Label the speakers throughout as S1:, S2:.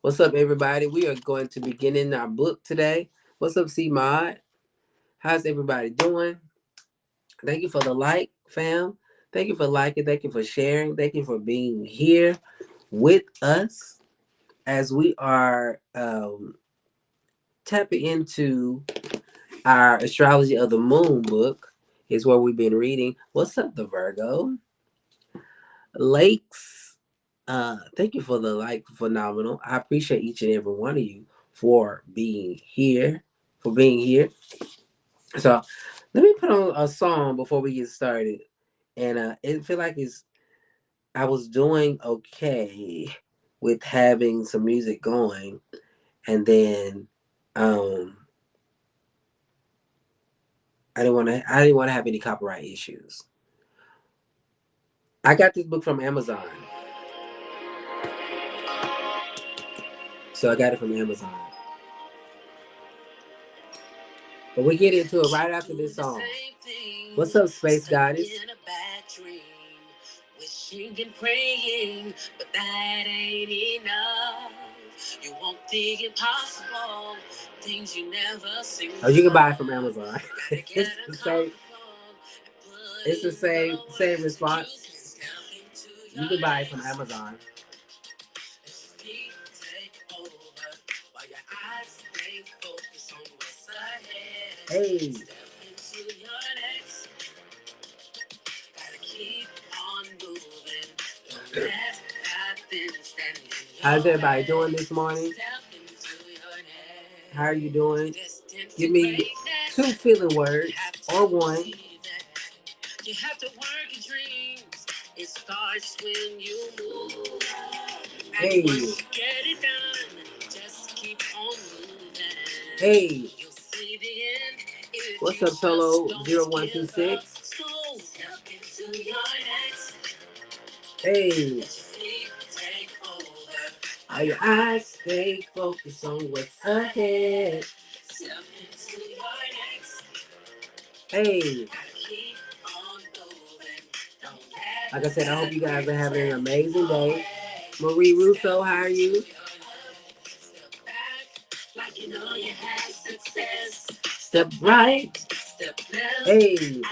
S1: What's up, everybody? We are going to begin in our book today. What's up, C Mod? How's everybody doing? Thank you for the like, fam. Thank you for liking. Thank you for sharing. Thank you for being here with us as we are tapping into our Astrology of the Moon book. Is where we've been reading. What's up, the Virgo? Lakes. Thank you for the like, phenomenal. I appreciate each and every one of you for being here. For being here. So let me put on a song before we get started. And it feel like I was doing okay with having some music going, and then um I didn't want to have any copyright issues. I got this book from Amazon. So I got it from Amazon. But we get into it right after this song. What's up, Space Goddess? Wishing and praying, but that ain't enough. You want the impossible, things you never seen. Oh, you can buy it from Amazon. it's the same. It's the same response. You can buy it from Amazon. Hey. How's everybody doing this morning? How are you doing? Give me 2 feeling words or one. You have to work your dreams. It starts when you move. Hey. Once you get it done, just keep on moving. Hey. You'll see the end. What's up, Solo 0126? Hey. All your eyes stay focused on what's ahead. Hey. Like I said, I hope you guys are having an amazing day. Marie Russo, how are you? Step right. Hey.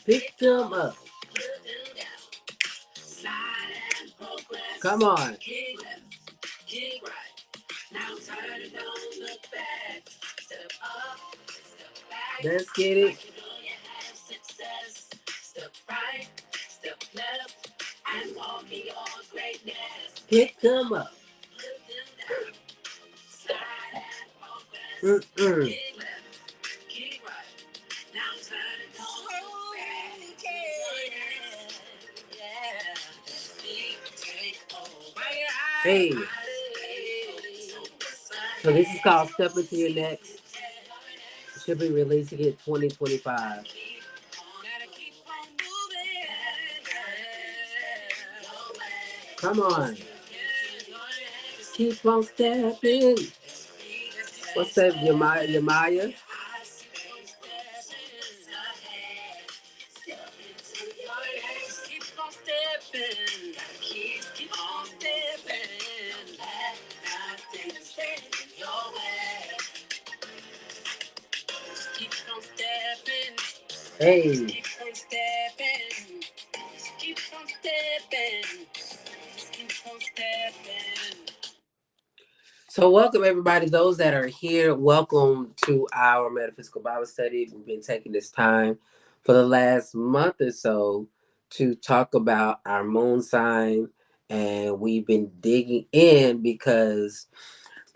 S1: Pick them up. Come on. Let's get it. Pick them up. Mm-mm. Hey. So this is called Step Into Your Next. Should be releasing it 2025. Come on. Keep on stepping. What's up, Yamaya? Hey. So welcome everybody, those that are here, welcome to our Metaphysical Bible Study. We've been taking this time for the last month or so to talk about our moon sign, and we've been digging in because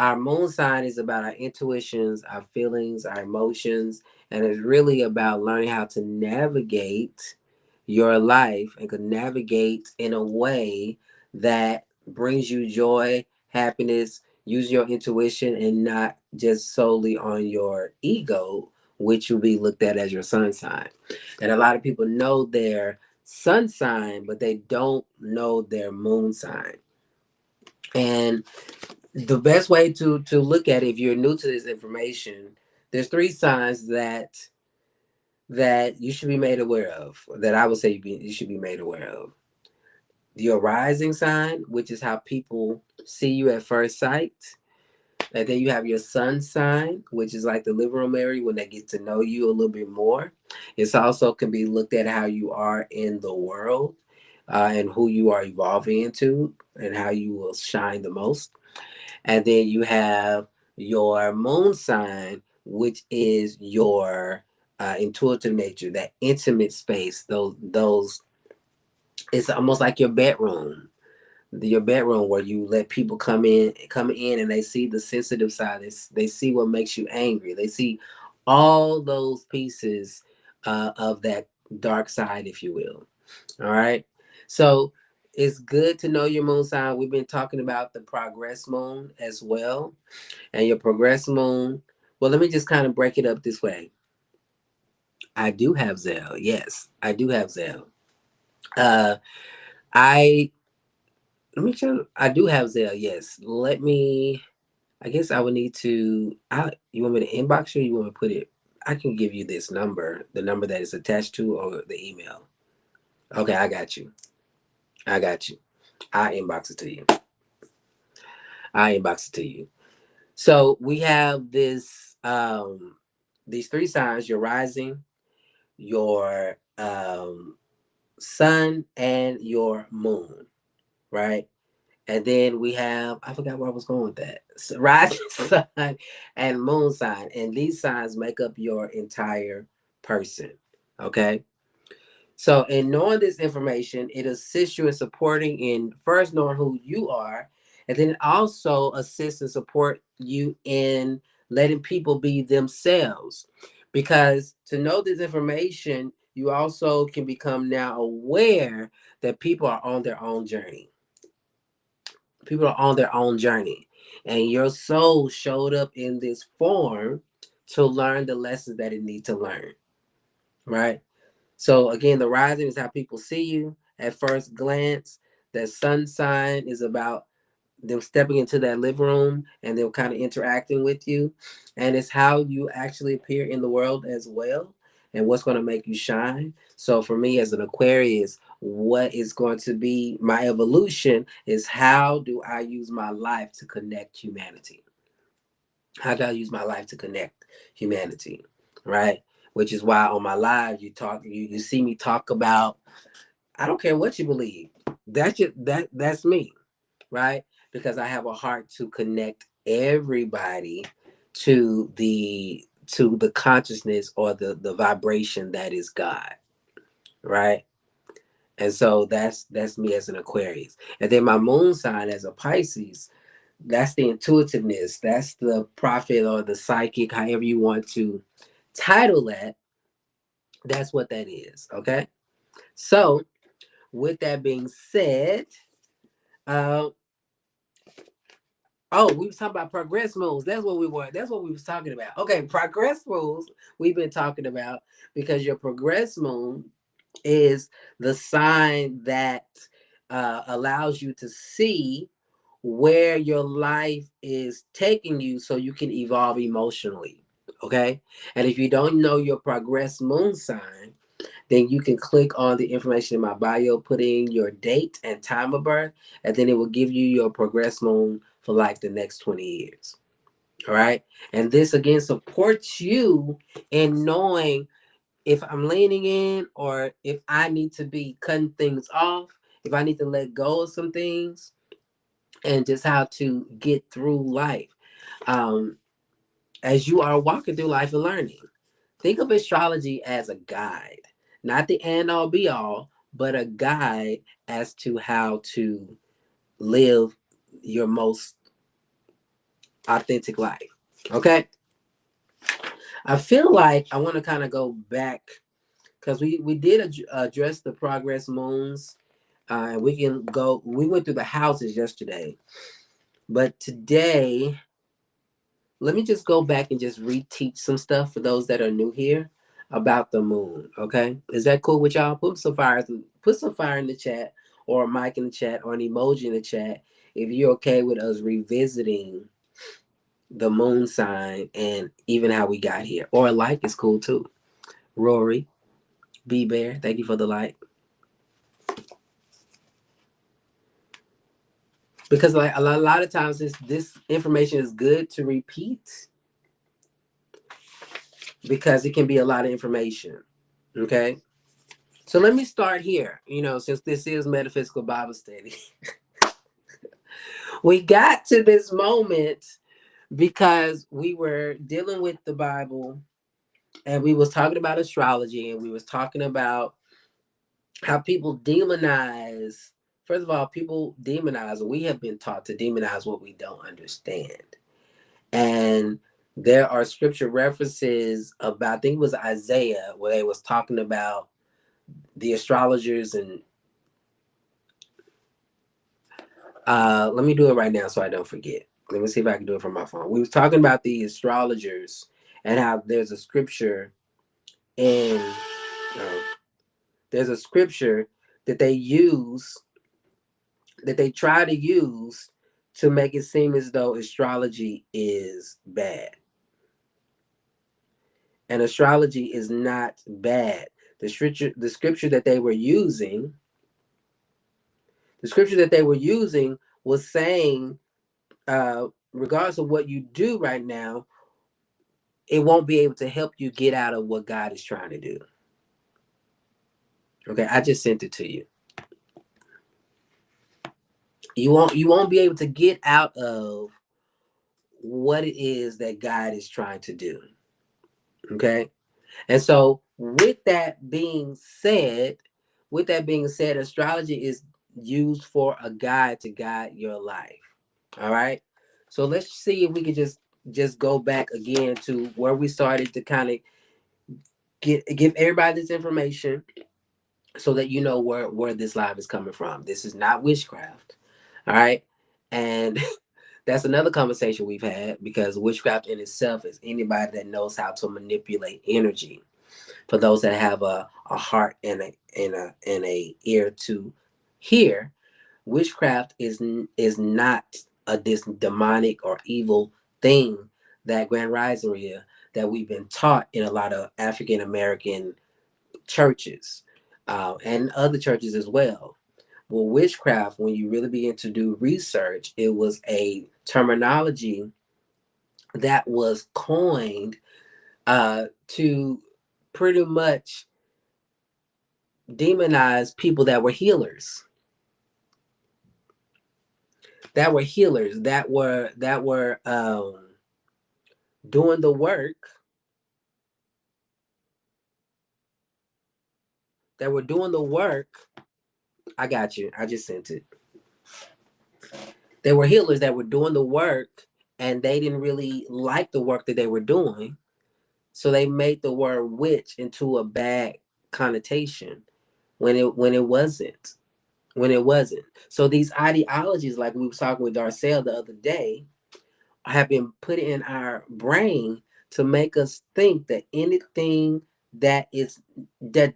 S1: our moon sign is about our intuitions, our feelings, our emotions, and it's really about learning how to navigate your life and can navigate in a way that brings you joy, happiness, use your intuition and not just solely on your ego, which will be looked at as your sun sign. And a lot of people know their sun sign, but they don't know their moon sign. And the best way to look at it, if you're new to this information, there's 3 signs that you should be made aware of, that I would say you should be made aware of. Your rising sign, which is how people see you at first sight. And then you have your sun sign, which is like the living room area when they get to know you a little bit more. It's also can be looked at how you are in the world, and who you are evolving into and how you will shine the most. And then you have your moon sign, which is your intuitive nature, that intimate space. Those it's almost like your bedroom where you let people come in and they see the sensitive side. They see what makes you angry. They see all those pieces of that dark side, if you will. All right. So it's good to know your moon sign. We've been talking about the progress moon as well. And your progress moon. Well, let me just kind of break it up this way. I do have Zell. Yes, I do have Zell. Uh, I let me check. I do have Zell. Yes. Let me. I guess I would need to. You want me to inbox you? Or you want me to put it? I can give you this number, the number that is attached to, or the email. Okay, I got you. I got you. I inbox it to you. I inbox it to you. So we have these three signs: your rising, your sun, and your moon. Right. And then we have, I forgot where I was going with that. So rising sign and moon sign. And these signs make up your entire person. Okay. So in knowing this information, it assists you in supporting in first knowing who you are, and then it also assists and support you in letting people be themselves. Because to know this information, you also can become now aware that people are on their own journey. People are on their own journey. And your soul showed up in this form to learn the lessons that it needs to learn. Right. So again, the rising is how people see you at first glance. That sun sign is about them stepping into that living room and them kind of interacting with you. And it's how you actually appear in the world as well and what's going to make you shine. So for me as an Aquarius, what is going to be my evolution is how do I use my life to connect humanity? How do I use my life to connect humanity? Right? Which is why on my live you see me talk about I don't care what you believe. That's me, right? Because I have a heart to connect everybody to the consciousness or the vibration that is God, right? And so that's me as an Aquarius. And then my moon sign as a Pisces, that's the intuitiveness, that's the prophet or the psychic, however you want to title that. That's what that is. Okay. So with that being said, uh, oh, we was talking about progress moves. That's what we were. That's what we was talking about. Okay, progress moves we've been talking about because your progress moon is the sign that allows you to see where your life is taking you so you can evolve emotionally. Okay. And if you don't know your progress moon sign, then you can click on the information in my bio, put in your date and time of birth, and then it will give you your progress moon for like the next 20 years. All right. And this again supports you in knowing if I'm leaning in or if I need to be cutting things off, if I need to let go of some things, and just how to get through life um, as you are walking through life and learning. Think of astrology as a guide, not the end all be all, but a guide as to how to live your most authentic life. Okay. I feel like I want to kind of go back because we did address the progress moons, and we can go. We went through the houses yesterday, but today let me just go back and just reteach some stuff for those that are new here about the moon. Okay, is that cool with y'all? Put some fire in the chat, or a mic in the chat, or an emoji in the chat if you're okay with us revisiting the moon sign and even how we got here. Or a like is cool too. Rory, B Bear, thank you for the like. because like a lot of times this information is good to repeat because it can be a lot of information. Okay. So let me start here. Since this is metaphysical Bible study, we got to this moment because we were dealing with the Bible and we was talking about astrology and we was talking about how people demonize. First of all, people demonize, or we have been taught to demonize what we don't understand. And there are scripture references about, I think it was Isaiah, where they was talking about the astrologers and let me do it right now so I don't forget. Let me see if I can do it from my phone. We was talking about the astrologers and how in uh, there's a scripture that they use that they try to use to make it seem as though astrology is bad. And astrology is not bad. The scripture that they were using, the scripture that they were using was saying, regardless of what you do right now, it won't be able to help you get out of what God is trying to do. Okay, I just sent it to you. You won't be able to get out of what it is that God is trying to do. Okay? And so with that being said, astrology is used for a guide to guide your life. All right? So let's see if we can just go back again to where we started to kind of give everybody this information so that you know where this live is coming from. This is not witchcraft. All right? And that's another conversation we've had, because witchcraft in itself is anybody that knows how to manipulate energy. For those that have a heart and a ear to hear, witchcraft is not this demonic or evil thing that Grand Rising Ria, that we've been taught in a lot of African American churches, and other churches as well. Well, witchcraft, when you really begin to do research, it was a terminology that was coined to pretty much demonize people that were doing the work, that were doing the work. I got you. I just sent it. They were healers that were doing the work, and they didn't really like the work that they were doing, so they made the word witch into a bad connotation when it wasn't. So these ideologies, like we were talking with Darcel the other day, have been put in our brain to make us think that anything that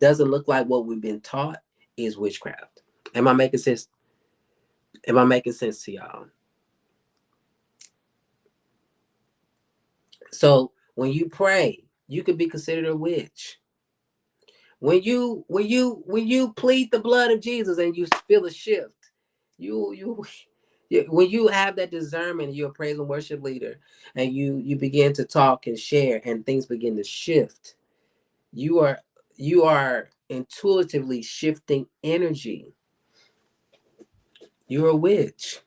S1: doesn't look like what we've been taught is witchcraft. Am I making sense? Am I making sense to y'all? So when you pray, you could be considered a witch. When you plead the blood of Jesus and you feel a shift, you when you have that discernment, you're a praise and worship leader, and you begin to talk and share, and things begin to shift. You are intuitively shifting energy. You're a witch.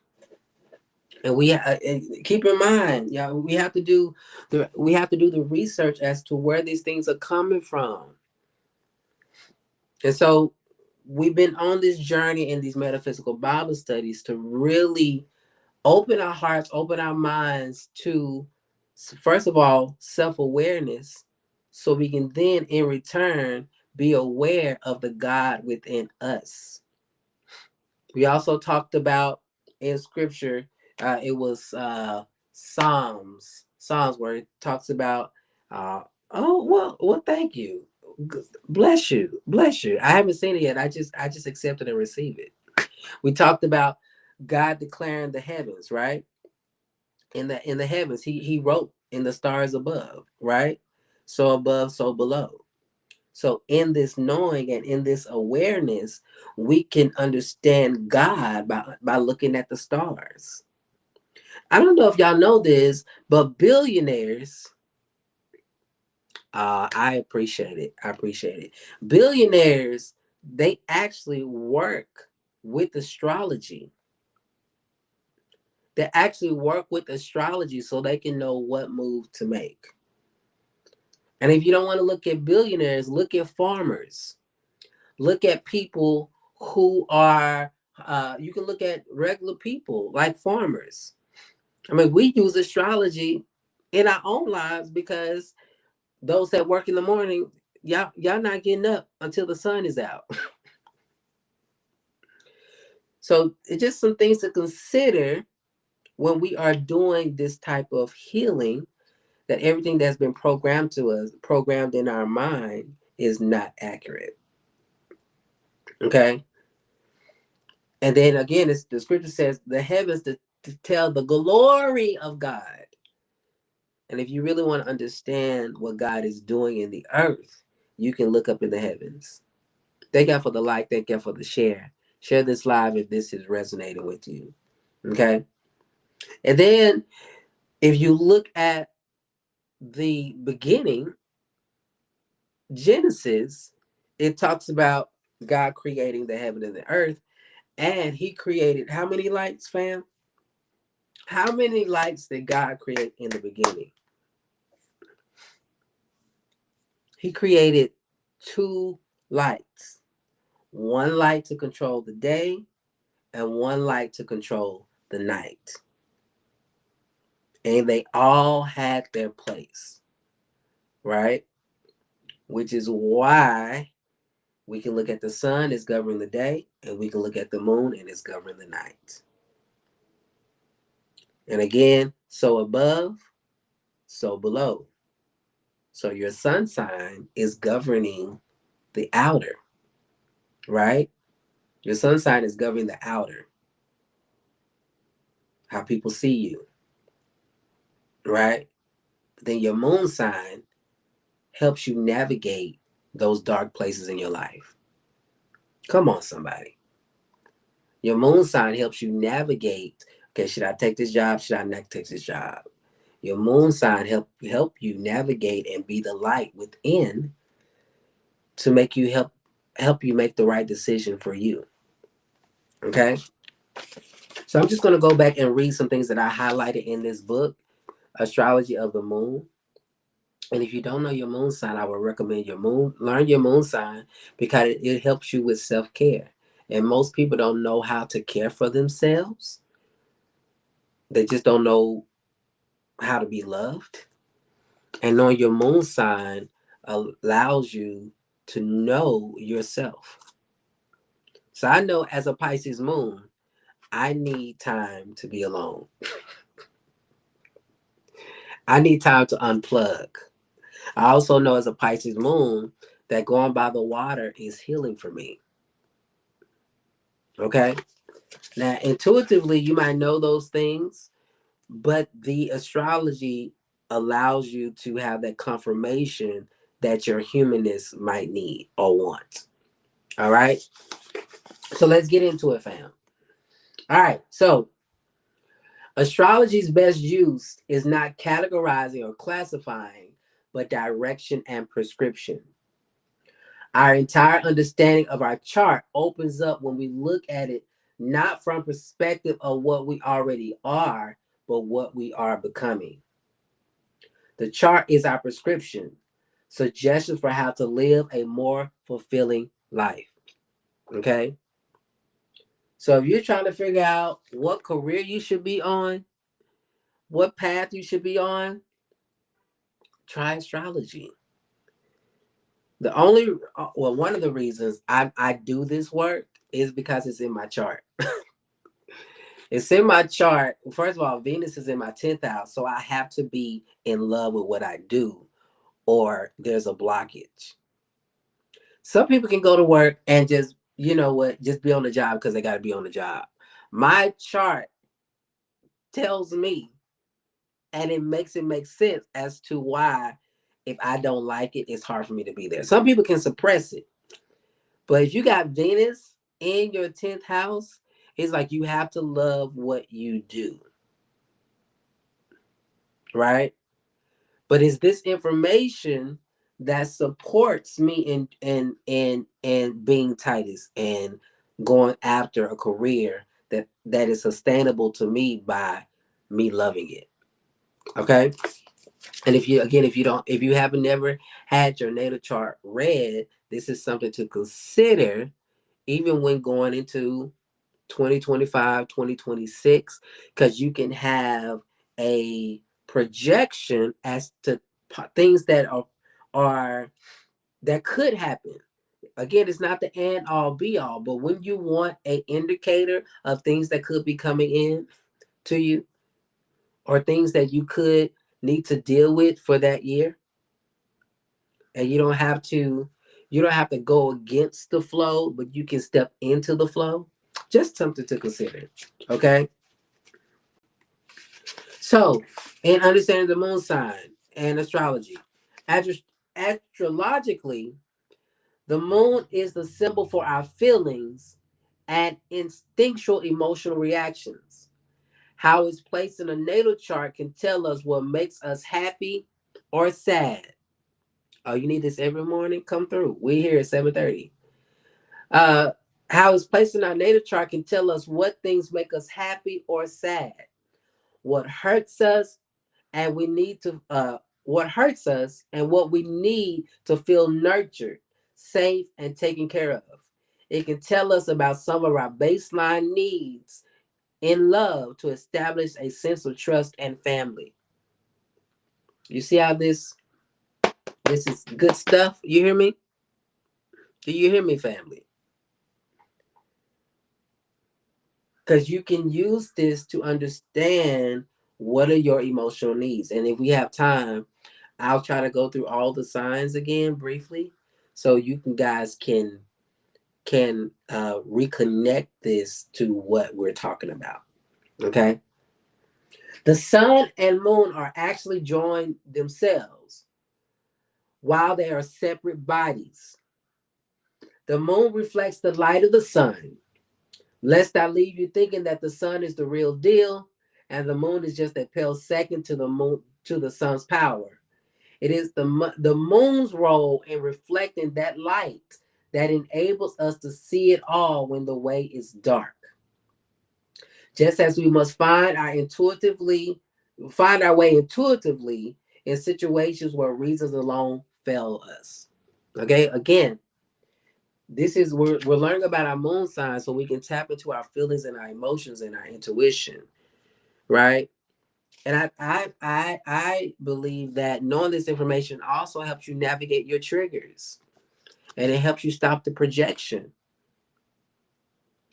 S1: And and keep in mind, yeah, we have to do the research as to where these things are coming from. And so we've been on this journey in these metaphysical Bible studies to really open our hearts, open our minds to, first of all, self-awareness, so we can then in return be aware of the God within us. We also talked about in scripture, it was Psalms where it talks about, oh, well, thank you. Bless you. I haven't seen it yet. I just accepted and received it. We talked about God declaring the heavens, right? In the heavens, he wrote in the stars above, right? So above, so below. So in this knowing and in this awareness, we can understand God by looking at the stars. I don't know if y'all know this, but billionaires, I appreciate it. I appreciate it. Billionaires, they actually work with astrology. They actually work with astrology so they can know what move to make. And if you don't want to look at billionaires, look at farmers. Look at people who are, you can look at regular people like farmers. I mean, we use astrology in our own lives because those that work in the morning, y'all not getting up until the sun is out. So it's just some things to consider when we are doing this type of healing, that everything that's been programmed to us, programmed in our mind, is not accurate. Okay. And then again, it's, the scripture says the heavens to tell the glory of God. And if you really want to understand what God is doing in the earth, you can look up in the heavens. Thank God for the like. Thank God for the share. Share this live if this is resonating with you. Okay. And then if you look at the beginning, Genesis, it talks about God creating the heaven and the earth. And he created how many lights, fam? How many lights did God create in the beginning? He created two lights. One light to control the day and one light to control the night. And they all had their place, right? Which is why we can look at the sun as governing the day, and we can look at the moon and it's governing the night. And again, so above, so below. So your sun sign is governing the outer, right? Your sun sign is governing the outer, how people see you, right? Then your moon sign helps you navigate those dark places in your life. Come on, somebody. Your moon sign helps you navigate. Okay, should I take this job? Should I not take this job? Your moon sign help you navigate and be the light within to make you help you make the right decision for you. Okay? So I'm just going to go back and read some things that I highlighted in this book, Astrology of the Moon. And if you don't know your moon sign, I would recommend learn your moon sign, because it helps you with self-care. And most people don't know how to care for themselves. They just don't know how to be loved. And knowing your moon sign allows you to know yourself. So I know as a Pisces moon, I need time to be alone. I need time to unplug. I also know as a Pisces moon that going by the water is healing for me. Okay? Now, intuitively, you might know those things, but the astrology allows you to have that confirmation that your humanness might need or want. All right? So let's get into it, fam. All right. So astrology's best use is not categorizing or classifying, but direction and prescription. Our entire understanding of our chart opens up when we look at it not from perspective of what we already are, but what we are becoming. The chart is our prescription, suggestions for how to live a more fulfilling life. Okay? So if you're trying to figure out what career you should be on, what path you should be on, try astrology. The only, well, one of the reasons I do this work is because it's in my chart. It's in my chart. First of all, Venus is in my 10th house, so I have to be in love with what I do, or there's a blockage. Some people can go to work and just, you know what, just be on the job because they got to be on the job. My chart tells me, and it makes sense as to why if I don't like it, it's hard for me to be there. Some people can suppress it. But if you got Venus in your 10th house, it's like you have to love what you do. Right? But it's this information that supports me in being Titus and going after a career that is sustainable to me by me loving it. Okay. And if you haven't never had your natal chart read, this is something to consider even when going into 2025, 2026, because you can have a projection as to things are that could happen. Again, it's not the end all be all, but when you want an indicator of things that could be coming in to you or things that you could need to deal with for that year, and you don't have to go against the flow, but you can step into the flow. Just something to consider. Okay. So, in understanding the moon sign and astrology, astrologically, the moon is the symbol for our feelings and instinctual emotional reactions. How it's placed in a natal chart can tell us what makes us happy or sad. Oh, you need this every morning? Come through. We're here at 7:30. Uh, how it's placed in our natal chart can tell us what things make us happy or sad, what hurts us, and we need to what hurts us and what we need to feel nurtured, safe, and taken care of. It can tell us about some of our baseline needs in love to establish a sense of trust and family. You see how this is good stuff? You hear me? Do you hear me, family? Because you can use this to understand what are your emotional needs. And if we have time, I'll try to go through all the signs again briefly, so you guys can reconnect this to what we're talking about. Okay, the sun and moon are actually joined themselves while they are separate bodies. The moon reflects the light of the sun, lest I leave you thinking that the sun is the real deal and the moon is just a pale second to the sun's power. It is the moon's role in reflecting that light that enables us to see it all when the way is dark. Just as we must find our way intuitively in situations where reasons alone fail us. Okay, again, this is we're learning about our moon sign so we can tap into our feelings and our emotions and our intuition, right? And I believe that knowing this information also helps you navigate your triggers, and it helps you stop the projection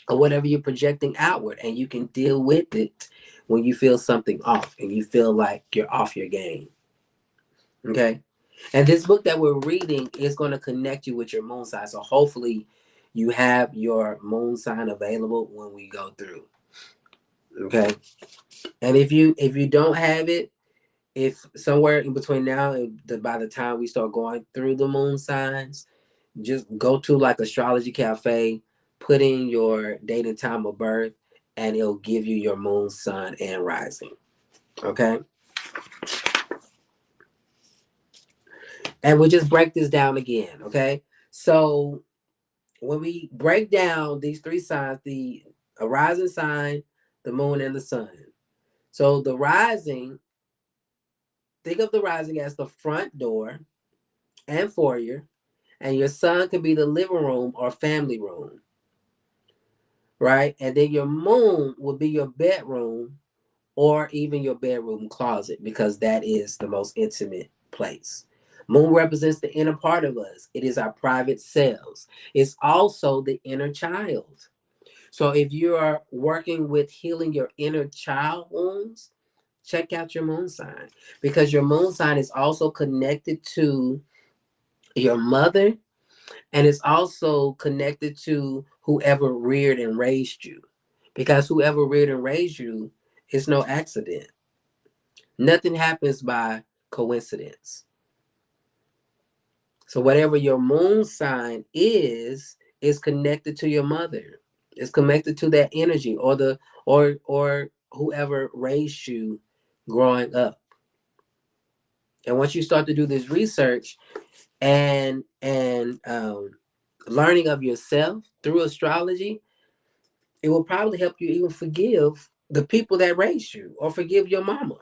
S1: or whatever you're projecting outward, and you can deal with it when you feel something off and you feel like you're off your game. Okay. And this book that we're reading is going to connect you with your moon sign. So hopefully you have your moon sign available when we go through. Okay. And if you don't have it, if somewhere in between now and by the time we start going through the moon signs, just go to like Astrology Cafe, put in your date and time of birth, and it'll give you your moon, sun, and rising. Okay. And we'll just break this down again. Okay. So when we break down these three signs, the rising sign, the moon, and the sun. So the rising, think of the rising as the front door and foyer, and your sun could be the living room or family room, right? And then your moon would be your bedroom or even your bedroom closet, because that is the most intimate place. Moon represents the inner part of us. It is our private selves. It's also the inner child. So if you are working with healing your inner child wounds, check out your moon sign, because your moon sign is also connected to your mother, and it's also connected to whoever reared and raised you, because whoever reared and raised you is no accident. Nothing happens by coincidence. So whatever your moon sign is connected to your mother. It's connected to that energy or the or whoever raised you growing up. And once you start to do this research and learning of yourself through astrology, it will probably help you even forgive the people that raised you or forgive your mama.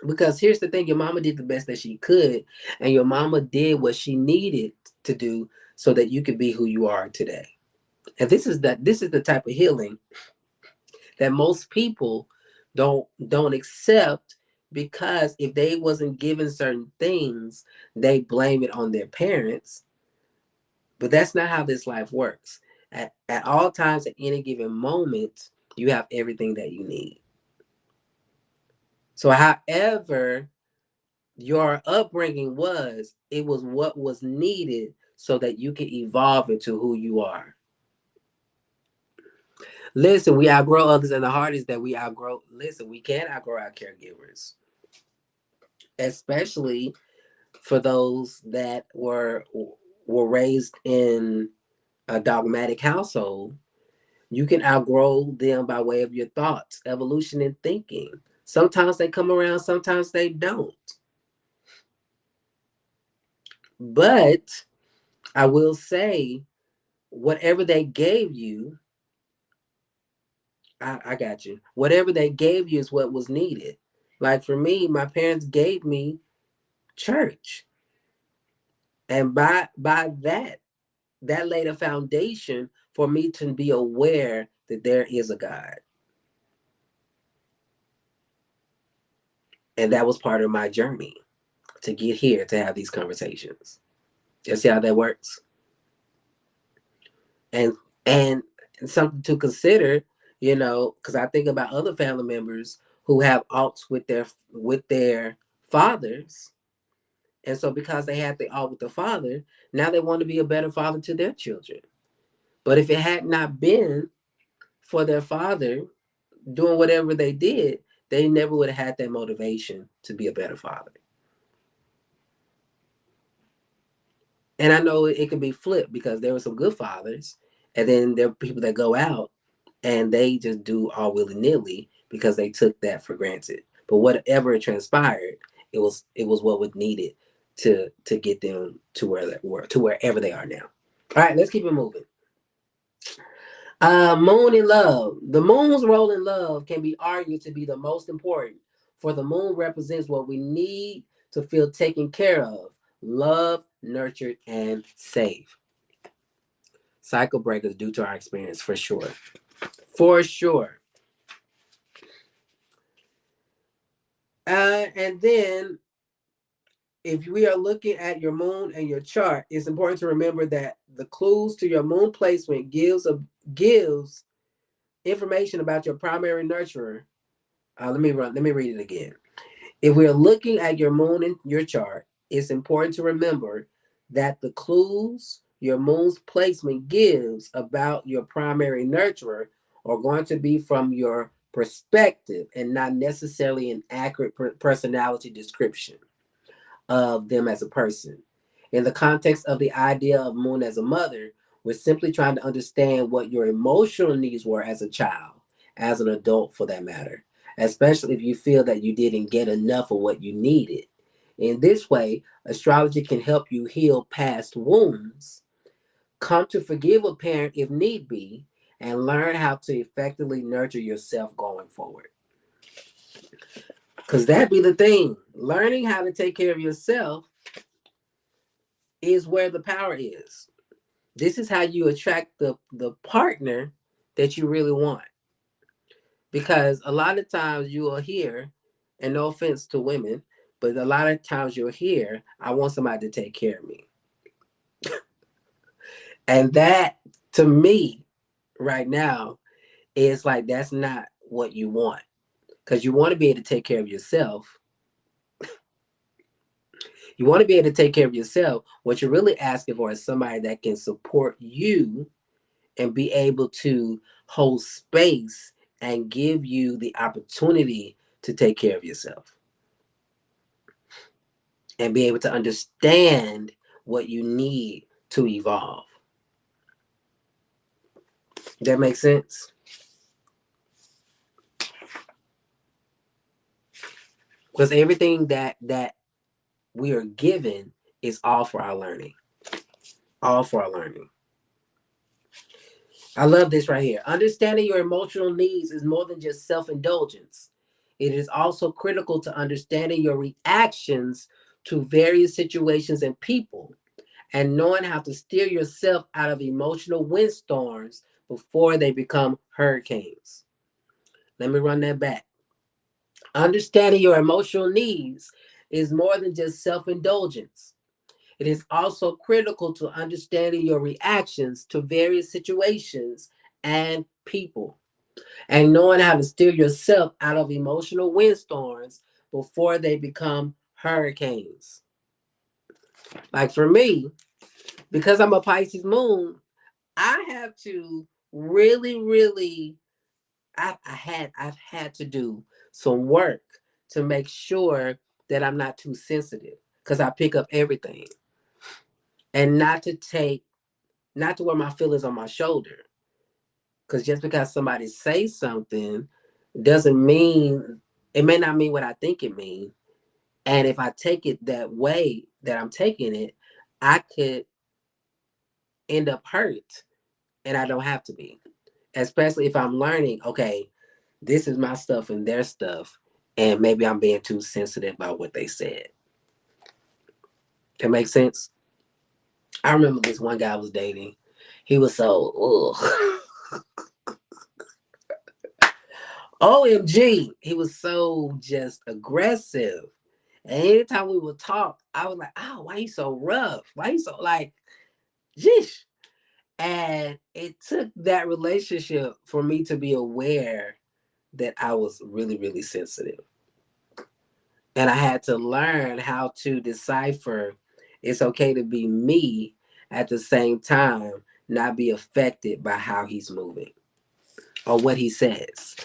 S1: Because here's the thing, your mama did the best that she could, and your mama did what she needed to do so that you could be who you are today. And this is the type of healing that most people don't accept, because if they wasn't given certain things, they blame it on their parents. But that's not how this life works. At all times, at any given moment, you have everything that you need. So however your upbringing was, it was what was needed so that you can evolve into who you are. Listen, we outgrow others, and the hardest that we outgrow, listen, we can outgrow our caregivers, especially for those that were raised in a dogmatic household. You can outgrow them by way of your thoughts, evolution in thinking. Sometimes they come around, sometimes they don't. But I will say, whatever they gave you, I got you. Whatever they gave you is what was needed. Like for me, my parents gave me church. And by that laid a foundation for me to be aware that there is a God. And that was part of my journey to get here to have these conversations. You see how that works? And and something to consider, because I think about other family members who have alts with their fathers. And so because they had the alt with the father, now they want to be a better father to their children. But if it had not been for their father doing whatever they did, they never would have had that motivation to be a better father. And I know it could be flipped, because there were some good fathers, and then there are people that go out and they just do all willy nilly because they took that for granted. But whatever transpired, it was what was needed to get them to where they were, to wherever they are now. All right, let's keep it moving. Moon in love. The moon's role in love can be argued to be the most important, for the moon represents what we need to feel taken care of, loved, nurtured, and safe. Cycle breakers due to our experience, for sure. For sure. And then, if we are looking at your moon and your chart, it's important to remember that the clues to your moon placement gives information about your primary nurturer. Let me read it again. If we are looking at your moon and your chart, it's important to remember that the clues your moon's placement gives about your primary nurturer are going to be from your perspective and not necessarily an accurate personality description of them as a person. In the context of the idea of moon as a mother, we're simply trying to understand what your emotional needs were as a child, as an adult for that matter, especially if you feel that you didn't get enough of what you needed. In this way, astrology can help you heal past wounds, come to forgive a parent if need be, and learn how to effectively nurture yourself going forward. Because that be the thing. Learning how to take care of yourself is where the power is. This is how you attract the partner that you really want. Because a lot of times you will hear, and no offense to women, but a lot of times you'll hear, I want somebody to take care of me. And that, to me, right now, is like, that's not what you want. Because you want to be able to take care of yourself. You want to be able to take care of yourself. What you're really asking for is somebody that can support you and be able to hold space and give you the opportunity to take care of yourself and be able to understand what you need to evolve. That makes sense? Because everything that we are given is all for our learning. All for our learning. I love this right here. Understanding your emotional needs is more than just self-indulgence. It is also critical to understanding your reactions to various situations and people, and knowing how to steer yourself out of emotional windstorms before they become hurricanes. Let me run that back. Understanding your emotional needs is more than just self-indulgence. It is also critical to understanding your reactions to various situations and people, and knowing how to steer yourself out of emotional windstorms before they become hurricanes. Like for me, because I'm a Pisces moon, I have to really, really, I've had to do some work to make sure that I'm not too sensitive, because I pick up everything, and not to wear my feelings on my shoulder. Because just because somebody says something doesn't mean, it may not mean what I think it means. And if I take it that way that I'm taking it, I could end up hurt, and I don't have to be. Especially if I'm learning, okay, this is my stuff and their stuff, and maybe I'm being too sensitive about what they said. That makes sense? I remember this one guy I was dating. He was so, ugh. OMG, he was so just aggressive. And anytime we would talk, I was like, oh, why you so rough? Why you so like, jeez? And it took that relationship for me to be aware that I was really, really sensitive. And I had to learn how to decipher it's okay to be me at the same time, not be affected by how he's moving or what he says.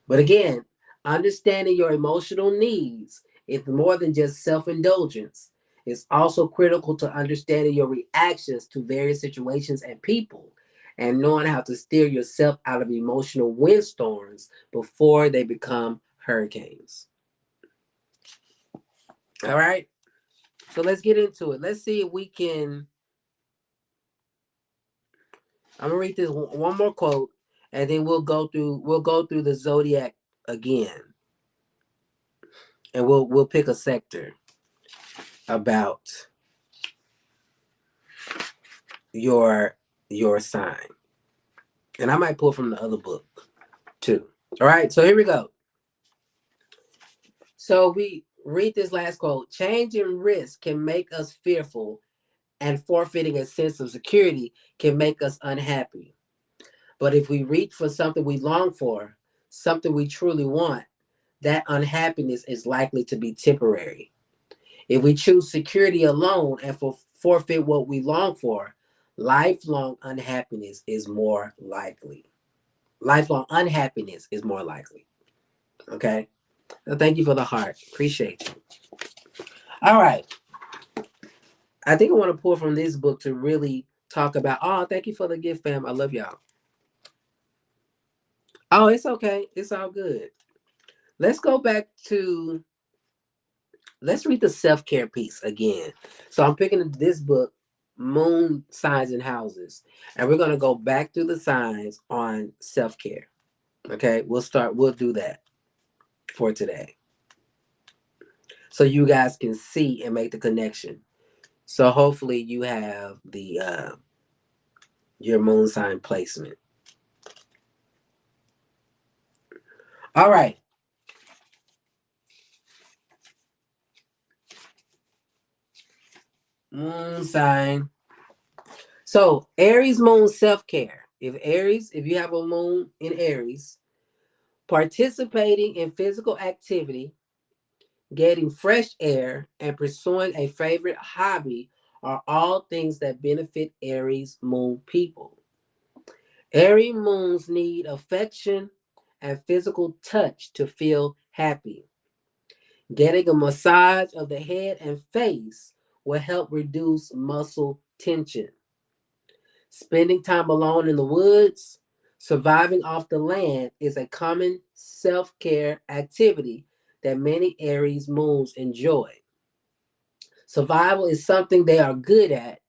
S1: But again, understanding your emotional needs is more than just self-indulgence. It's also critical to understanding your reactions to various situations and people, and knowing how to steer yourself out of emotional windstorms before they become hurricanes. All right. So let's get into it. Let's see if we can. I'm gonna read this one more quote, and then we'll go through the zodiac again, and we'll pick a sector about your your sign. And I might pull from the other book too. All right, so here we go. So we read this last quote. Change and risk can make us fearful, and forfeiting a sense of security can make us unhappy. But if we reach for something we long for, something we truly want, that unhappiness is likely to be temporary. If we choose security alone and forfeit what we long for, lifelong unhappiness is more likely. Lifelong unhappiness is more likely. Okay? So thank you for the heart. Appreciate you. All right. I think I want to pull from this book to really talk about. Oh, thank you for the gift, fam. I love y'all. Oh, it's okay. It's all good. Let's go back to, let's read the self-care piece again. So I'm picking this book, Moon Signs and Houses, and we're going to go back through the signs on self-care. Okay, we'll do that for today, so you guys can see and make the connection. So hopefully you have the your moon sign placement. All right. Moon sign. So Aries moon self-care. If you have a moon in Aries, participating in physical activity, getting fresh air, and pursuing a favorite hobby are all things that benefit Aries moon people. Aries moons need affection and physical touch to feel happy. Getting a massage of the head and face will help reduce muscle tension. Spending time alone in the woods, surviving off the land is a common self care activity that many Aries moons enjoy. Survival is something they are good at,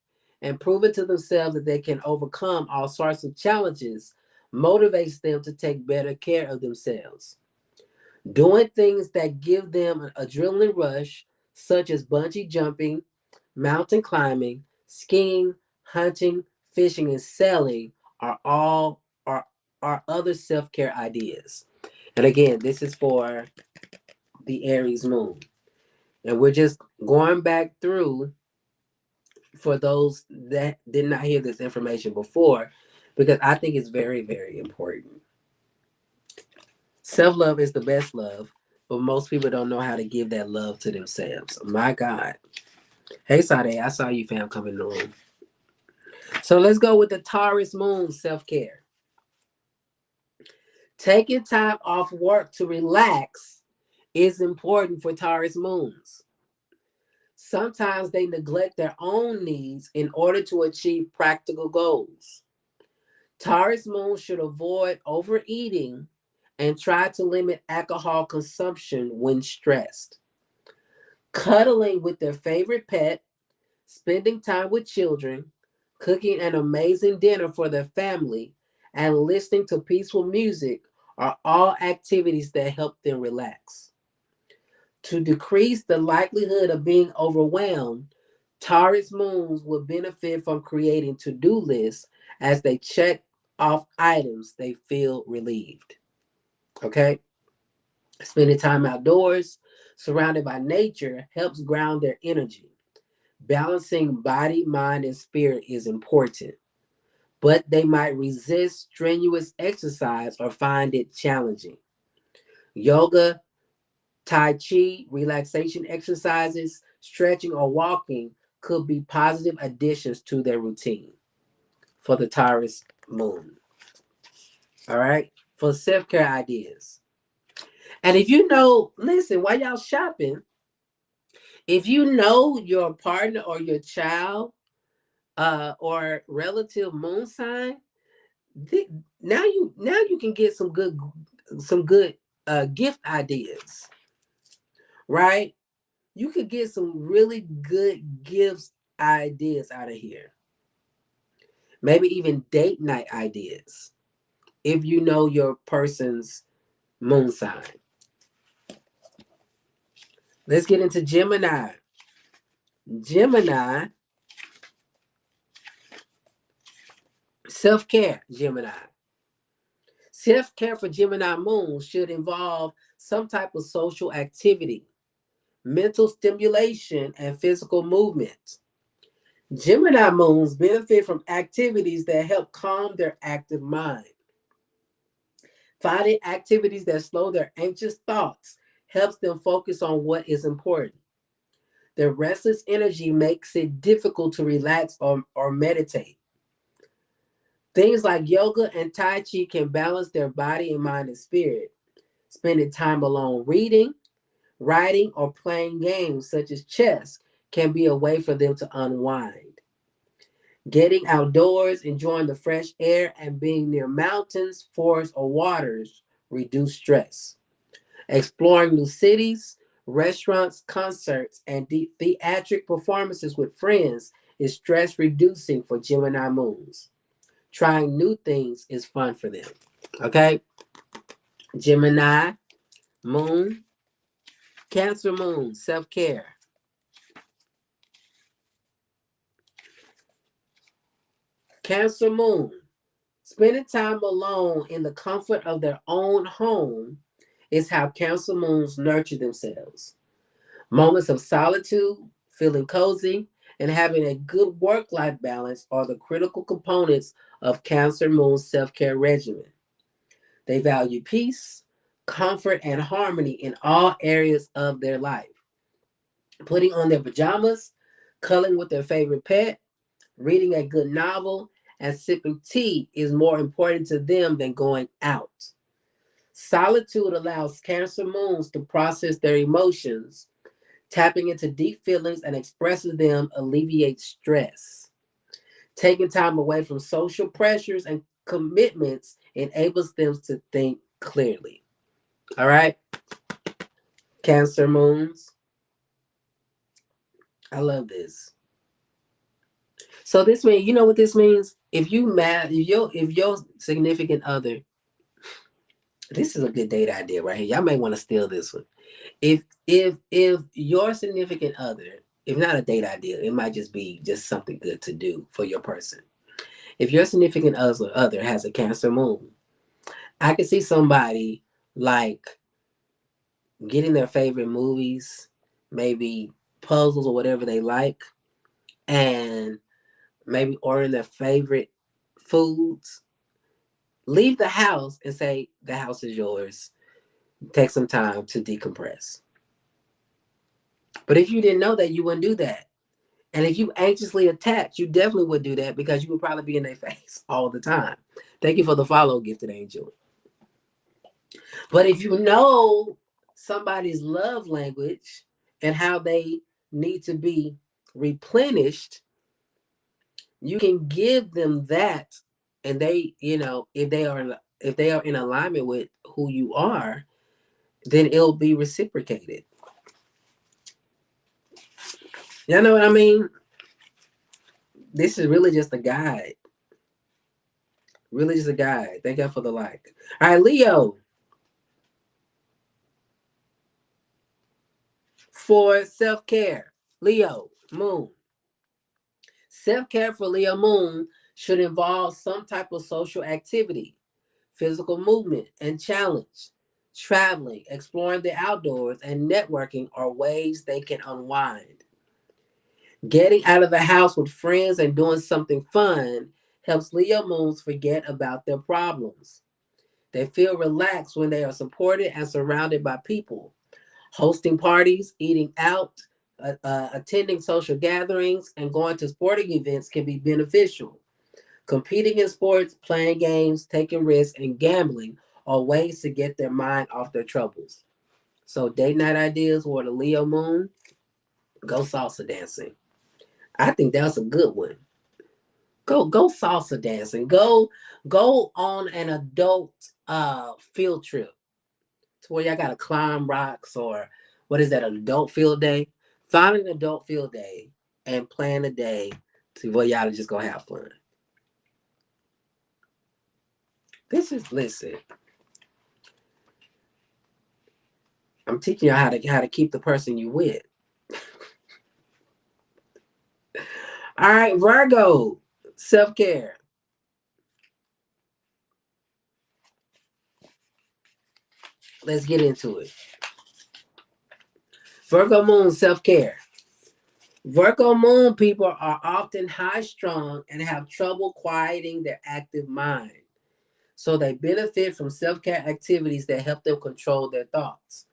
S1: and proving to themselves that they can overcome all sorts of challenges motivates them to take better care of themselves. Doing things that give them an adrenaline rush, such as bungee jumping, mountain climbing, skiing, hunting, fishing, and sailing, are other self-care ideas. And again, this is for the Aries moon. And we're just going back through for those that did not hear this information before, because I think it's very, very important. Self love is the best love, but most people don't know how to give that love to themselves. My God. Hey, Sade, I saw you, fam, come in the room. So let's go with the Taurus moon self care. Taking time off work to relax is important for Taurus moons. Sometimes they neglect their own needs in order to achieve practical goals. Taurus moons should avoid overeating and try to limit alcohol consumption when stressed. Cuddling with their favorite pet, spending time with children, cooking an amazing dinner for their family, and listening to peaceful music are all activities that help them relax. To decrease the likelihood of being overwhelmed, Taurus moons will benefit from creating to-do lists as they check off items they feel relieved. Okay? Spending time outdoors, surrounded by nature, helps ground their energy. Balancing body, mind, and spirit is important, but they might resist strenuous exercise or find it challenging. Yoga, Tai Chi, relaxation exercises, stretching, or walking could be positive additions to their routine for the Taurus moon. All right? For self care ideas. And if you know, listen, while y'all shopping, if you know your partner or your child or relative moon sign, now you can get some good gift ideas, right? You could get some really good gifts ideas out of here. Maybe even date night ideas if you know your person's moon sign. Let's get into Gemini. Gemini, self care, Gemini. Self care for Gemini moon should involve some type of social activity, mental stimulation, and physical movement. Gemini moons benefit from activities that help calm their active mind. Finding activities that slow their anxious thoughts helps them focus on what is important. Their restless energy makes it difficult to relax or meditate. Things like yoga and Tai Chi can balance their body and mind and spirit. Spending time alone reading, writing, or playing games such as chess can be a way for them to unwind. Getting outdoors, enjoying the fresh air, and being near mountains, forests, or waters reduce stress. Exploring new cities, restaurants, concerts, and theatric performances with friends is stress reducing for Gemini moons. Trying new things is fun for them. Okay? Gemini moon, Cancer moon, self care. Cancer moon, spending time alone in the comfort of their own home is how Cancer moons nurture themselves. Moments of solitude, feeling cozy, and having a good work life balance are the critical components of Cancer Moon's self care regimen. They value peace, comfort, and harmony in all areas of their life. Putting on their pajamas, cuddling with their favorite pet, reading a good novel, and sipping tea is more important to them than going out. Solitude allows Cancer moons to process their emotions. Tapping into deep feelings and expressing them alleviates stress. Taking time away from social pressures and commitments enables them to think clearly. All right, Cancer moons. I love this. So this means, you know what this means? If your significant other, this is a good date idea right here. Y'all may want to steal this one. If your significant other, if not a date idea, it might just be just something good to do for your person. If your significant other has a Cancer moon, I can see somebody like getting their favorite movies, maybe puzzles or whatever they like, and maybe ordering their favorite foods. Leave the house and say, the house is yours. Take some time to decompress. But if you didn't know that, you wouldn't do that. And if you anxiously attached, you definitely would do that because you would probably be in their face all the time. Thank you for the follow, Gifted Angel. But if you know somebody's love language and how they need to be replenished, you can give them that, and they, if they are in alignment with who you are, then it'll be reciprocated. You know what I mean? This is really just a guide. Really just a guide. Thank God for the like. All right, Leo. For self-care. Leo, moon. Self-care for Leo moon should involve some type of social activity, physical movement and challenge. Traveling, exploring the outdoors, and networking are ways they can unwind. Getting out of the house with friends and doing something fun helps Leo moons forget about their problems. They feel relaxed when they are supported and surrounded by people. Hosting parties, eating out, attending social gatherings, and going to sporting events can be beneficial. Competing in sports, playing games, taking risks, and gambling are ways to get their mind off their troubles. So, date night ideas for the Leo moon, go salsa dancing. I think that's a good one. Go salsa dancing. Go on an adult field trip to where y'all gotta climb rocks, or what is that, an adult field day? Find an adult field day and plan a day to where y'all just gonna have fun. This is listen. I'm teaching you how to keep the person you with. All right, Virgo, self care. Let's get into it. Virgo moon self care. Virgo moon people are often high strung and have trouble quieting their active mind. So they benefit from self care activities that help them control their thoughts.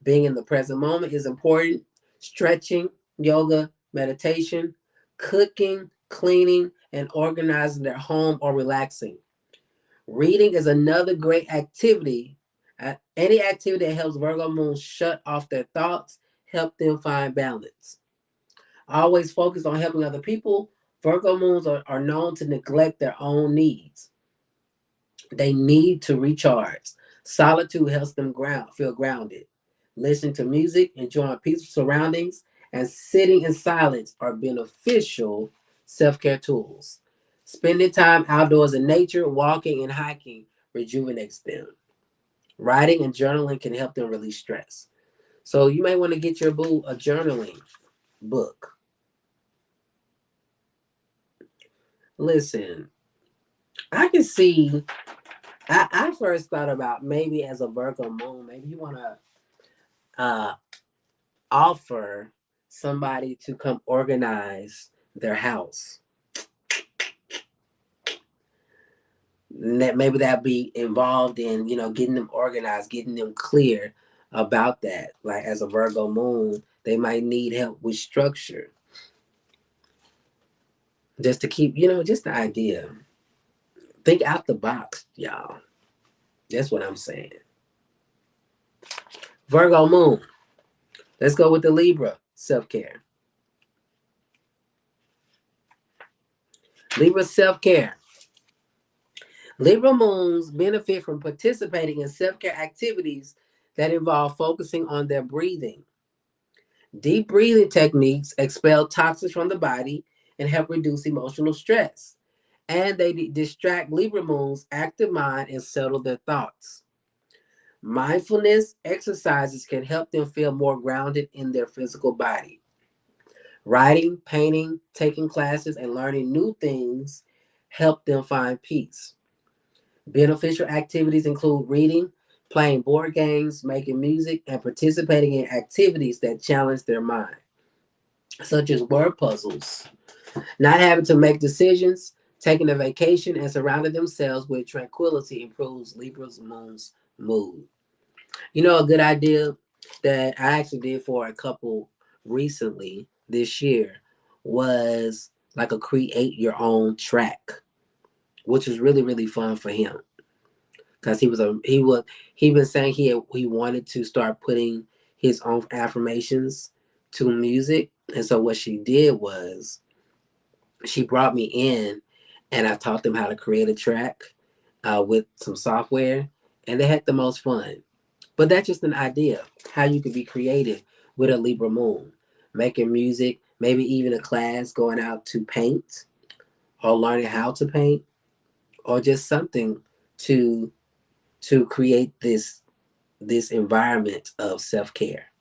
S1: Being in the present moment is important. Stretching, yoga, meditation, cooking, cleaning, and organizing their home or relaxing. Reading is another great activity. Any activity that helps Virgo moon shut off their thoughts, help them find balance. Always focus on helping other people. Virgo moons are known to neglect their own needs. They need to recharge. Solitude helps them feel grounded. Listening to music, enjoying peaceful surroundings, and sitting in silence are beneficial self-care tools. Spending time outdoors in nature, walking and hiking rejuvenates them. Writing and journaling can help them release stress. So you may want to get your boo a journaling book. Listen, I can see. I first thought about maybe as a Virgo moon, maybe you want to uh, offer somebody to come organize their house. And that maybe that be involved in, getting them organized, getting them clear about that. Like as a Virgo moon, they might need help with structure. Just to keep, just the idea. Think out the box, y'all. That's what I'm saying. Virgo moon. Let's go with the Libra self-care. Libra self-care. Libra moons benefit from participating in self-care activities that involve focusing on their breathing. Deep breathing techniques expel toxins from the body and help reduce emotional stress. And they distract Libra moons' active mind and settle their thoughts. Mindfulness exercises can help them feel more grounded in their physical body. Writing, painting, taking classes, and learning new things help them find peace. Beneficial activities include reading, playing board games, making music, and participating in activities that challenge their mind, such as word puzzles. Not having to make decisions, taking a vacation, and surrounding themselves with tranquility improves Libra's moon's mood. You know, a good idea that I actually did for a couple recently this year was like a create your own track, which was really, really fun for him. Because he been saying he wanted to start putting his own affirmations to music. And so what she did was she brought me in and I taught them how to create a track with some software, and they had the most fun. But that's just an idea how you could be creative with a Libra moon, making music, maybe even a class going out to paint or learning how to paint, or just something to create this environment of self-care.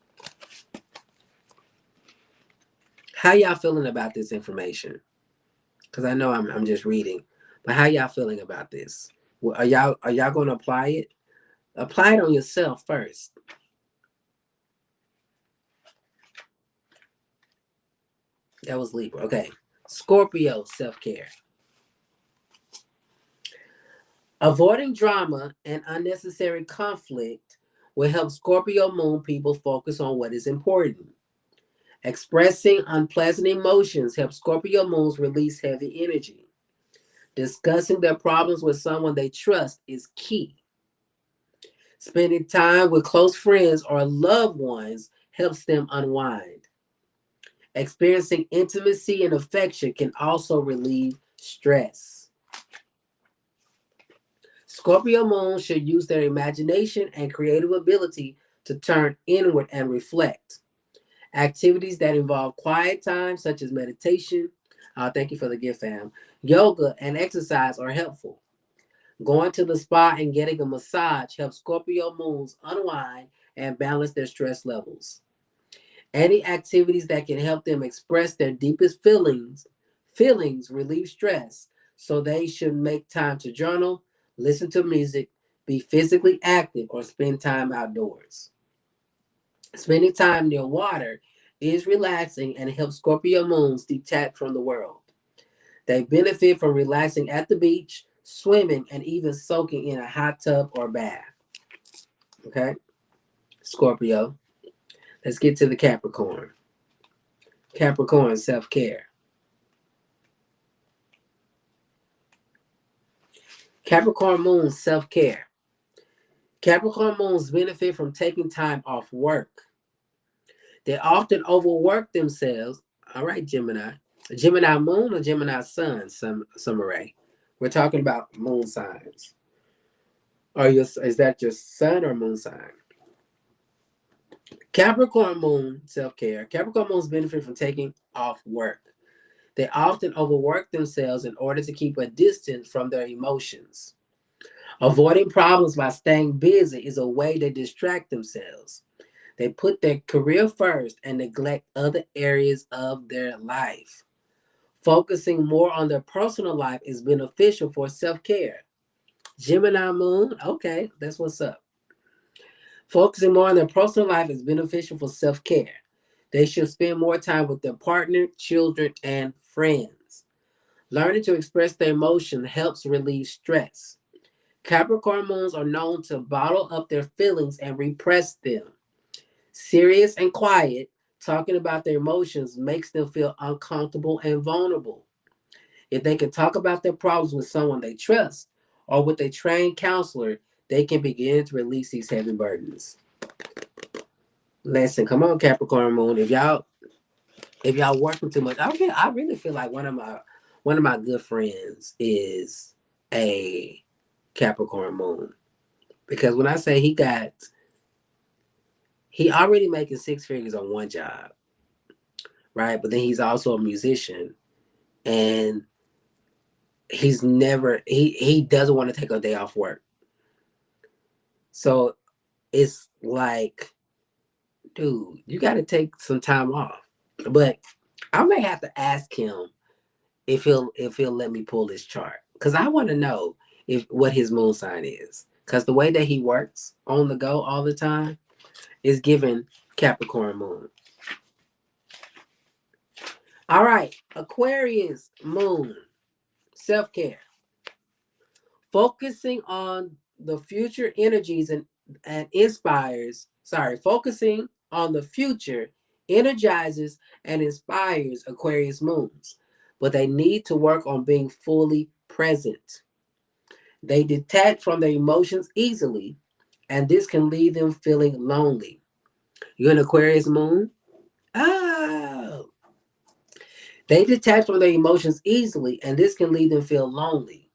S1: How y'all feeling about this information? Because I know I'm just reading, but how y'all feeling about this? Well, are y'all going to apply it? Apply it on yourself first. That was Libra. Okay. Scorpio self-care. Avoiding drama and unnecessary conflict will help Scorpio moon people focus on what is important. Expressing unpleasant emotions helps Scorpio moons release heavy energy. Discussing their problems with someone they trust is key. Spending time with close friends or loved ones helps them unwind. Experiencing intimacy and affection can also relieve stress. Scorpio moon should use their imagination and creative ability to turn inward and reflect. Activities that involve quiet time, such as meditation, thank you for the gift, fam, yoga, and exercise are helpful. Going to the spa and getting a massage helps Scorpio moons unwind and balance their stress levels. Any activities that can help them express their deepest feelings relieve stress. So they should make time to journal, listen to music, be physically active, or spend time outdoors. Spending time near water is relaxing and helps Scorpio moons detach from the world. They benefit from relaxing at the beach, swimming, and even soaking in a hot tub or bath. Okay, Scorpio. Let's get to the Capricorn. Capricorn self care. Capricorn moon self care. Capricorn moons benefit from taking time off work. They often overwork themselves. All right, Gemini. Gemini moon or Gemini sun, Summer. We're talking about moon signs. Is that your sun or moon sign? Capricorn moon self-care. Capricorn moons benefit from taking off work. They often overwork themselves in order to keep a distance from their emotions. Avoiding problems by staying busy is a way they distract themselves. They put their career first and neglect other areas of their life. Focusing more on their personal life is beneficial for self-care. Gemini moon, okay, that's what's up. Focusing more on their personal life is beneficial for self-care. They should spend more time with their partner, children, and friends. Learning to express their emotion helps relieve stress. Capricorn moons are known to bottle up their feelings and repress them. Serious and quiet, talking about their emotions makes them feel uncomfortable and vulnerable. If they can talk about their problems with someone they trust or with a trained counselor, they can begin to release these heavy burdens. Listen, come on, Capricorn Moon. If y'all working too much, I really feel like one of my good friends is a Capricorn Moon, because when I say he already making six figures on one job, right? But then he's also a musician, and he doesn't want to take a day off work. So it's like, dude, you got to take some time off. But I may have to ask him if he'll let me pull his chart, because I want to know if what his moon sign is. Because the way that he works on the go all the time is giving Capricorn moon. All right, Aquarius moon, self care, focusing on the future energies and inspires. Sorry, focusing on the future energizes and inspires Aquarius moons, but they need to work on being fully present. They detach from their emotions easily, and this can leave them feeling lonely. You're an Aquarius moon? Oh. They detach from their emotions easily, and this can leave them feel lonely.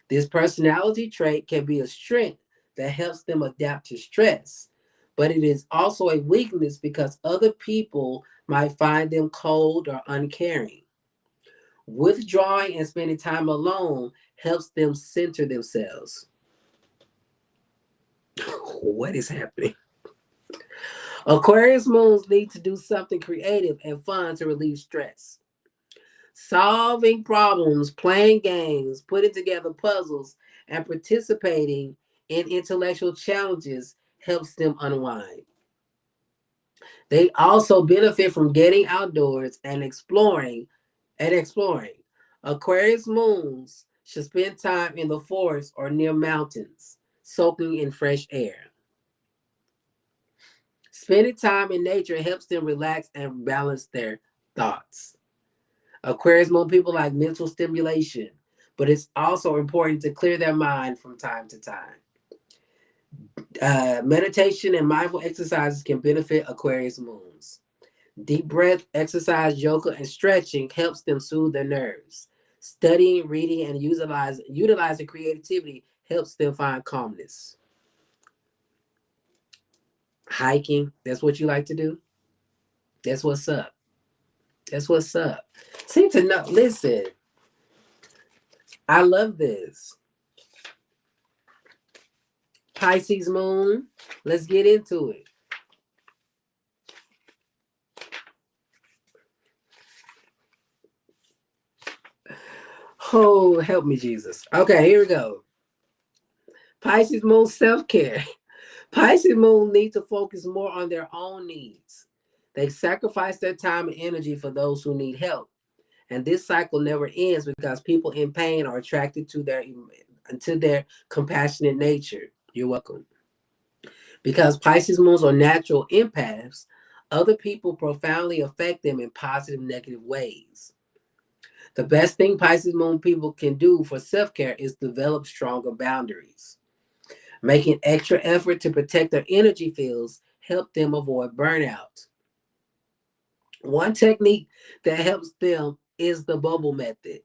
S1: This personality trait can be a strength that helps them adapt to stress, but it is also a weakness because other people might find them cold or uncaring. Withdrawing and spending time alone helps them center themselves. What is happening? Aquarius moons need to do something creative and fun to relieve stress. Solving problems, playing games, putting together puzzles, and participating in intellectual challenges helps them unwind. They also benefit from getting outdoors and exploring. Aquarius moons should spend time in the forest or near mountains, soaking in fresh air. Spending time in nature helps them relax and balance their thoughts. Aquarius moon people like mental stimulation, but it's also important to clear their mind from time to time. Meditation and mindful exercises can benefit Aquarius moons. Deep breath, exercise, yoga, and stretching helps them soothe their nerves. Studying, reading, and utilizing creativity helps them find calmness. Hiking, that's what you like to do? That's what's up. That's what's up. Seem to know. Listen, I love this. Pisces moon. Let's get into it. Oh, help me, Jesus. Okay, here we go. Pisces moon self care. Pisces moon need to focus more on their own needs. They sacrifice their time and energy for those who need help. And this cycle never ends because people in pain are attracted to their compassionate nature. You're welcome. Because Pisces moons are natural empaths, other people profoundly affect them in positive, negative ways. The best thing Pisces moon people can do for self care is develop stronger boundaries. Making extra effort to protect their energy fields help them avoid burnout. One technique that helps them is the bubble method.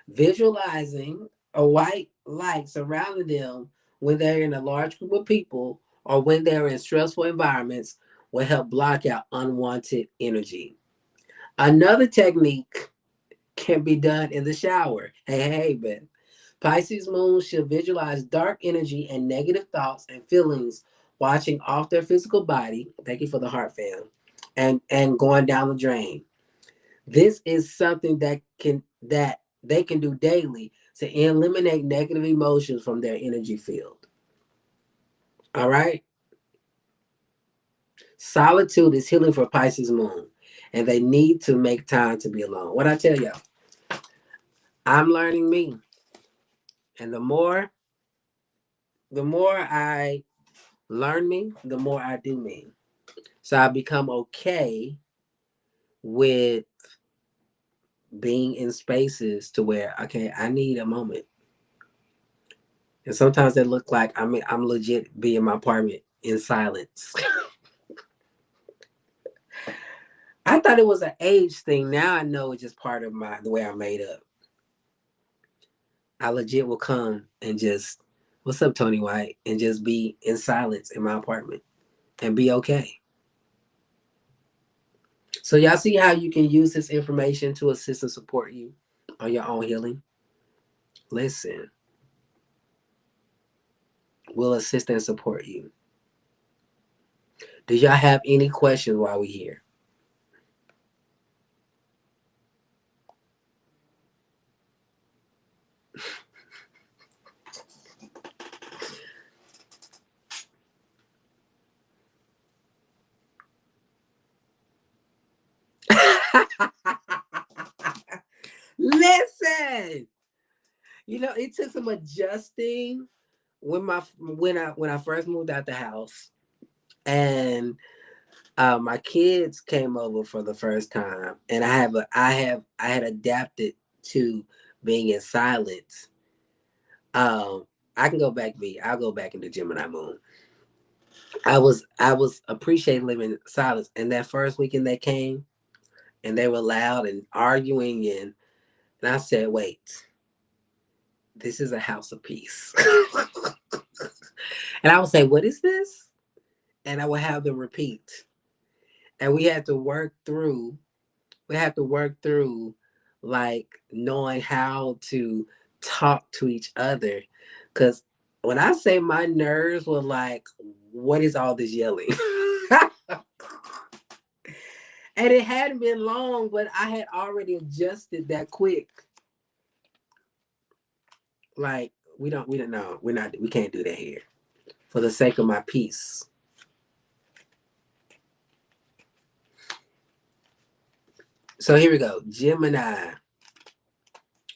S1: Visualizing a white light surrounding them when they're in a large group of people or when they're in stressful environments will help block out unwanted energy. Another technique can be done in the shower. Hey, Ben. Pisces moon should visualize dark energy and negative thoughts and feelings watching off their physical body. Thank you for the heart fam. And going down the drain. This is something that they can do daily to eliminate negative emotions from their energy field. All right? Solitude is healing for Pisces moon, and they need to make time to be alone. What I tell y'all, I'm learning me. And the more I learn me, the more I do me. So I become okay with being in spaces to where, okay, I need a moment. And sometimes they look like I'm legit be in my apartment in silence. I thought it was an age thing. Now I know it's just part of the way I'm made up. I legit will come and just, what's up, Tony White, and just be in silence in my apartment and be okay. So y'all see how you can use this information to assist and support you on your own healing? Listen, we'll assist and support you. Do y'all have any questions while we're here? Listen, it took some adjusting when I first moved out the house, and my kids came over for the first time, and I had adapted to being in silence. I can go back. I'll go back into Gemini Moon. I was appreciating living in silence, and that first weekend they came, and they were loud and arguing, and I said, "Wait, this is a house of peace." And I would say, "What is this?" And I would have them repeat, and we had to work through like knowing how to talk to each other, because when I say my nerves were like, what is all this yelling? And it hadn't been long, but I had already adjusted that quick. Like, we don't know, we can't do that here for the sake of my peace. So here we go. Gemini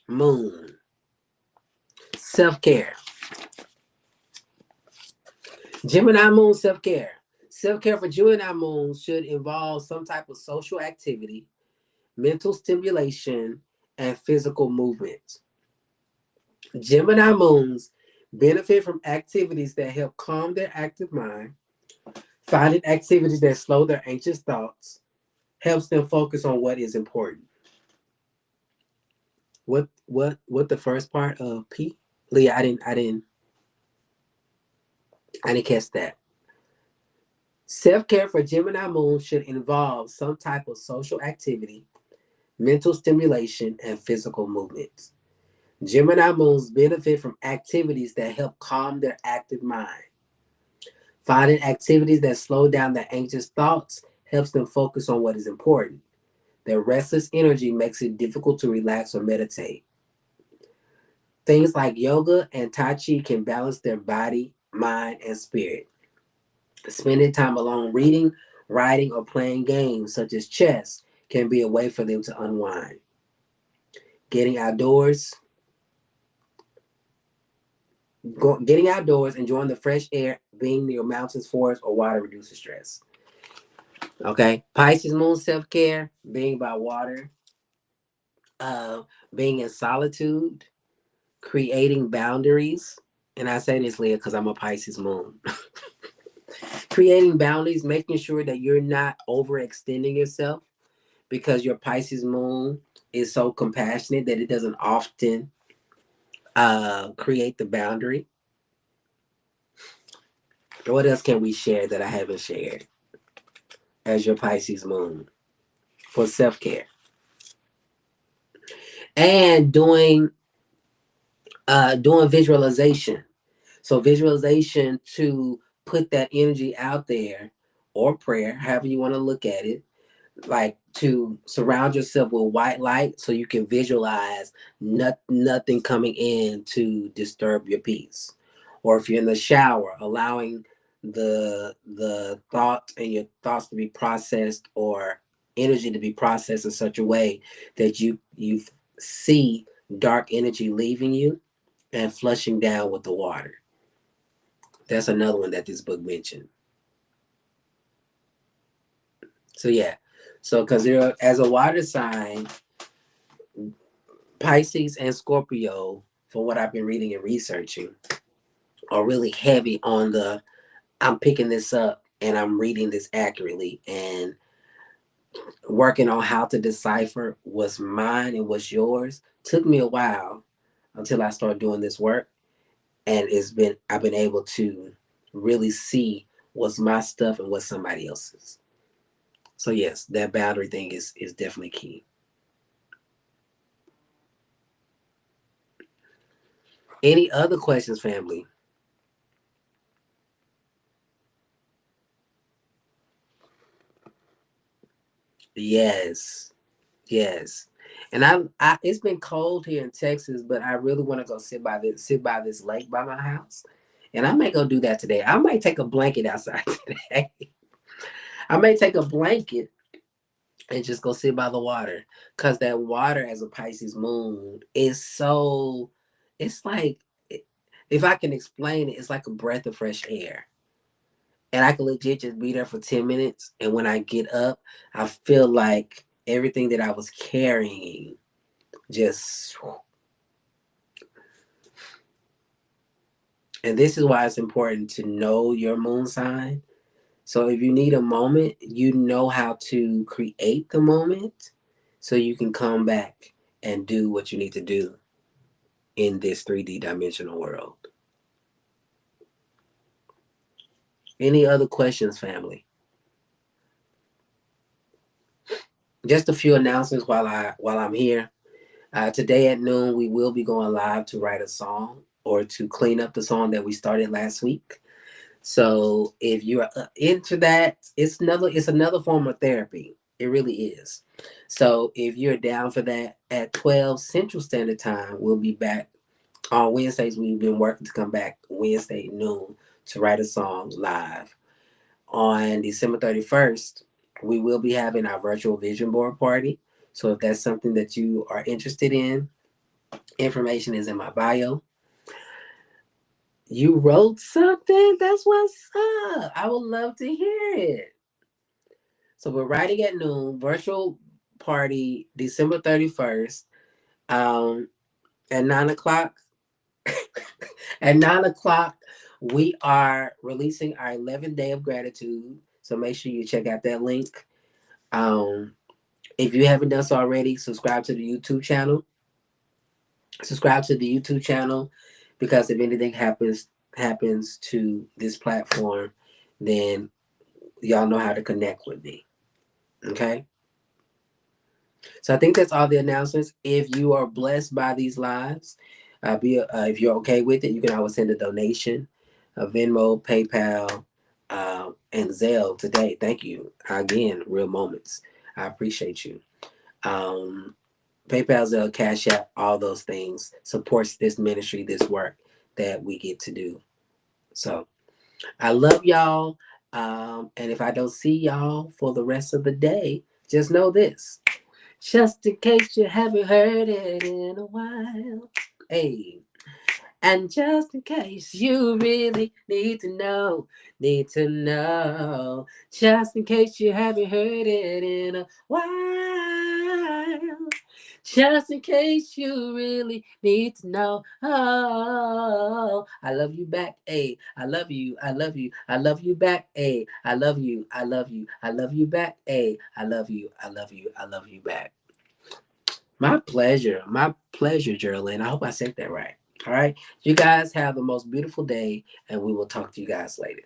S1: Moon. Self-care. Gemini Moon self-care. Self-care for Gemini Moon should involve some type of social activity, mental stimulation, and physical movement. Gemini Moons benefit from activities that help calm their active mind. Finding activities that slow their anxious thoughts helps them focus on what is important. What the first part of P? Leah, I didn't catch that. Self-care for Gemini Moon should involve some type of social activity, mental stimulation, and physical movements. Gemini Moons benefit from activities that help calm their active mind. Finding activities that slow down their anxious thoughts helps them focus on what is important. Their restless energy makes it difficult to relax or meditate. Things like yoga and Tai Chi can balance their body, mind, and spirit. Spending time alone reading, writing, or playing games such as chess can be a way for them to unwind. Getting outdoors, enjoying the fresh air, being near mountains, forests, or water reduces stress. Okay. Pisces Moon self care, being by water, uh, being in solitude, creating boundaries. And I say this, Leah, because I'm a Pisces Moon. Creating boundaries, making sure that you're not overextending yourself, because your Pisces Moon is so compassionate that it doesn't often create the boundary. What else can we share that I haven't shared as your Pisces Moon for self care? And doing visualization. So visualization to put that energy out there, or prayer, however you want to look at it, like to surround yourself with white light so you can visualize nothing coming in to disturb your peace. Or if you're in the shower, allowing the thought and your thoughts to be processed, or energy to be processed in such a way that you see dark energy leaving you and flushing down with the water. That's another one that this book mentioned. So yeah. So because there, as a water sign, Pisces and Scorpio, from what I've been reading and researching, are really heavy on the I'm picking this up and I'm reading this accurately, and working on how to decipher what's mine and what's yours took me a while until I started doing this work. And I've been able to really see what's my stuff and what's somebody else's. So yes, that boundary thing is definitely key. Any other questions, family? Yes, yes. And it's been cold here in Texas, but I really want to go sit by this lake by my house, and I may go do that today. I might take a blanket outside today. I may take a blanket and just go sit by the water, cause that water as a Pisces moon is so. It's like, if I can explain it, it's like a breath of fresh air, and I can legit just be there for 10 minutes, and when I get up, I feel like everything that I was carrying just. And this is why it's important to know your moon sign. So if you need a moment, you know how to create the moment so you can come back and do what you need to do in this 3D dimensional world. Any other questions, family? Just a few announcements while I'm here. Today at noon, we will be going live to write a song or to clean up the song that we started last week. So if you're into that, it's another form of therapy. It really is. So if you're down for that, at 12 Central Standard Time, we'll be back on Wednesdays. We've been working to come back Wednesday noon to write a song live. On December 31st, we will be having our virtual vision board party. So if that's something that you are interested in, information is in my bio. You wrote something? That's what's up. I would love to hear it. So we're writing at noon, virtual party December 31st. Um, at 9 o'clock. At 9 o'clock, we are releasing our 11th day of gratitude. So make sure you check out that link. Um, if you haven't done so already, subscribe to the YouTube channel. Subscribe to the YouTube channel, because if anything happens to this platform, then y'all know how to connect with me. Okay. So I think that's all the announcements. If you are blessed by these lives, if you're okay with it, you can always send a donation, Venmo, PayPal, and Zelle today. Thank you again. Real moments. I appreciate you. Um, PayPal, Zelle, Cash App, all those things supports this ministry, this work that we get to do. So I love y'all. And if I don't see y'all for the rest of the day, just know this. Just in case you haven't heard it in a while. Hey. And just in case you really need to know. Just in case you haven't heard it in a while. Just in case you really need to know. Oh, I love you back. Hey, I love you. I love you. I love you back. Hey, I love you. I love you. I love you back. Hey, I love you. I love you. I love you back. My pleasure. My pleasure, Geraldine. I hope I said that right. All right. You guys have the most beautiful day, and we will talk to you guys later.